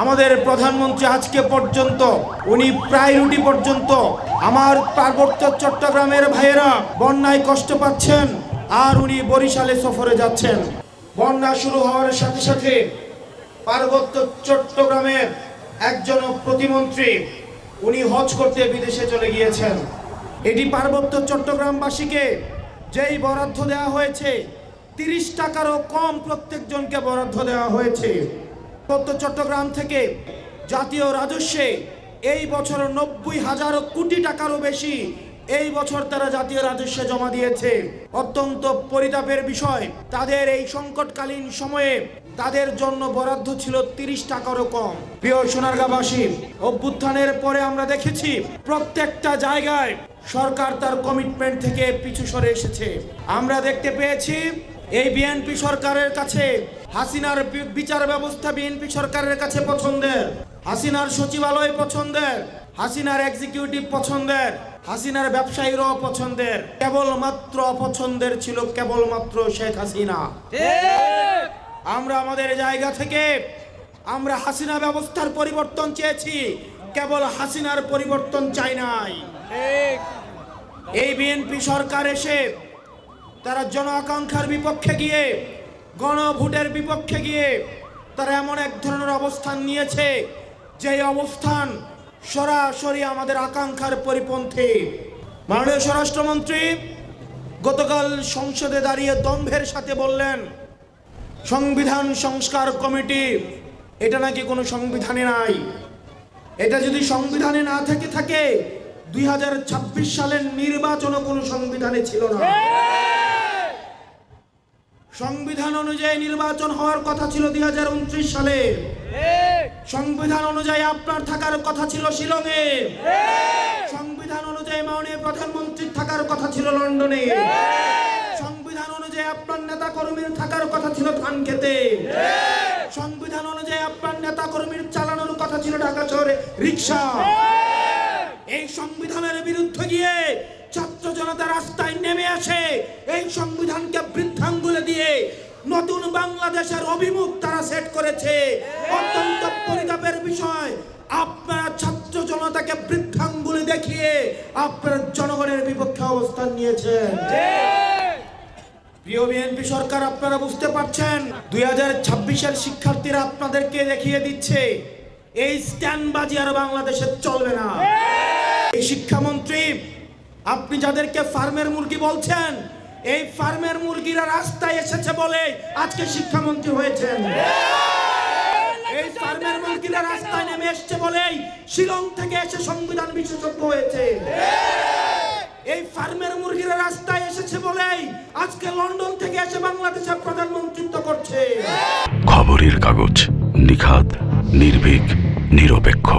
আমাদের প্রধানমন্ত্রী আজকে পর্যন্ত উনি প্রায়োরিটি পর্যন্ত আমার পার্বত্য চট্টগ্রামের ভাইয়েরা বন্যায় কষ্ট পাচ্ছেন আর উনি বরিশালে সফরে যাচ্ছেন। বন্যা শুরু হওয়ার সাথে সাথে পার্বত্য চট্টগ্রামের একজন প্রতিমন্ত্রী উনি হজ করতে বিদেশে চলে গিয়েছেন। এটি পার্বত্য চট্টগ্রামবাসীকে যেই বরাদ্দ দেওয়া হয়েছে 30 টাকারও কম প্রত্যেকজনকে বরাদ্দ দেওয়া হয়েছে। পার্বত্য চট্টগ্রাম থেকে জাতীয় রাজস্বে এই বছর 90,000 কোটি টাকারও বেশি এই বছর তারা জাতীয় রাজস্বে জমা দিয়েছে। অত্যন্ত পরিতাপের বিষয়, তাদের এই সংকটকালীন সময়ে তাদের জন্য বরাদ্দ ছিল 30 টাকারও কম। প্রিয় সোনারগাঁবাসী, অভ্যুত্থানের পরে আমরা দেখেছি প্রত্যেকটা জায়গায় সরকার তার কমিটমেন্ট থেকে পিছু সরে এসেছে। আমরা দেখতে পেয়েছি এই বিএনপি সরকারের কাছে হাসিনার বিচার ব্যবস্থা বিএনপি সরকারের কাছে পছন্দের, হাসিনার সচিবালয় পছন্দের, হাসিনার এক্সিকিউটিভ পছন্দের, হাসিনার ব্যবসায়ীরাও পছন্দের। কেবলমাত্র অপছন্দের ছিল কেবলমাত্র শেখ হাসিনা। আমরা আমাদের জায়গা থেকে আমরা হাসিনা ব্যবস্থার পরিবর্তন চেয়েছি, কেবল হাসিনার পরিবর্তন চাই নাই। এই বিএনপি সরকার এসে তারা জন আকাঙ্ক্ষার বিপক্ষে গিয়ে, গণভোটের বিপক্ষে গিয়ে তারা এমন এক ধরনের অবস্থান নিয়েছে যে অবস্থান সরাসরি আমাদের আকাঙ্ক্ষার পরিপন্থী। মাননীয় স্বরাষ্ট্রমন্ত্রী গতকাল সংসদে দাঁড়িয়ে দম্ভের সাথে বললেন সংবিধান সংস্কার কমিটি, এটা নাকি কোনো সংবিধানে নাই। এটা যদি সংবিধানে না থাকে 2026 সালের নির্বাচনও কোনো সংবিধানে ছিল না। সংবিধান অনুযায়ী নির্বাচন হওয়ার কথা ছিল 2029 সালে। সংবিধান অনুযায়ী আপনার থাকার কথা ছিল শিলংয়ে। সংবিধান অনুযায়ী মাননীয় প্রধানমন্ত্রীর থাকার কথা ছিল লন্ডনে। সংবিধান অনুযায়ী আপনার নেতা কর্মীর থাকার কথা ছিল ধানক্ষেতে। সংবিধান অনুযায়ী আপনার নেতা কর্মীর চালানোর কথা ছিল ঢাকা শহরে রিক্সা। এই সংবিধানের বিরুদ্ধে গিয়ে ছাত্র জনতা রাস্তায় নেমে আসে এই সংবিধানকে বৃদ্ধাঙ্গুলে দিয়ে নতুন বাংলাদেশের অভিমুখ তারা সেট করেছে। অত্যন্ত পরিতাপের বিষয়, আপনারা ছাত্র জনতাকে বৃদ্ধাঙ্গুলে দেখিয়ে আপনারা জনগণের বিপক্ষে অবস্থান নিয়েছেন। প্রিয় বিএনপি সরকার, আপনারা বুঝতে পারছেন 2026-এর শিক্ষার্থীরা আপনাদেরকে দেখিয়ে দিচ্ছে এই স্ট্যান্ডবাজি আর বাংলাদেশে চলবে না। এই শিক্ষামন্ত্রী, আপনি যাদেরকে ফার্মের মুরগি বলছেন, এই ফার্মের মুরগিরা রাস্তায় এসেছে বলে আজকে শিক্ষামন্ত্রী হয়েছেন। এই ফার্মের মুরগিরা রাস্তায় নেমে এসেছে বলেই শিলং থেকে এসে সংবিধান বিশেষজ্ঞ হয়েছে। এই ফার্মের মুরগিরা রাস্তায় এসেছে বলেই আজকে লন্ডন থেকে এসে বাংলাদেশের প্রধানমন্ত্রিত্ব করছে। খবরের কাগজ, নিখাত, নির্ভীক, নিরপেক্ষ।